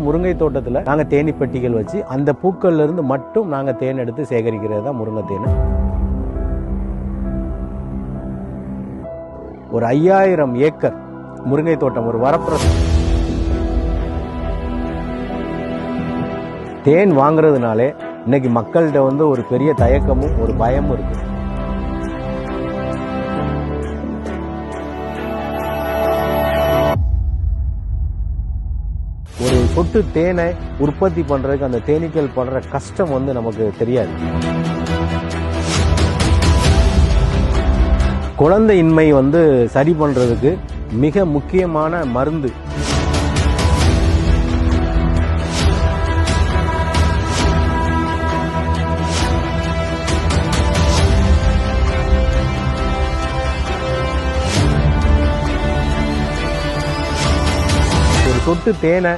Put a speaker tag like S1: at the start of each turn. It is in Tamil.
S1: முருங்கை தோட்டத்தில் நாங்கள் தேனி பெட்டிகள் வச்சு அந்த பூக்கள்ல இருந்து மட்டும் நாங்கள் தேன் எடுத்து சேகரிக்கிறது தான் முருங்கை தேன். ஒரு 5000 ஏக்கர் முருங்கை தோட்டம், ஒரு வரப்பிரசாதம். தேன் வாங்குறதுனாலே இன்னைக்கு மக்கள்கிட்ட ஒரு பெரிய தயக்கமும் ஒரு பயமும் இருக்கு. ஒரு சொட்டு தேனை உற்பத்தி பண்றதுக்கு அந்த தேனீக்கள் படுற கஷ்டம் நமக்கு தெரியாது. குழந்தையின்மை சரி பண்றதுக்கு மிக முக்கியமான மருந்து ஒரு சொட்டு தேனை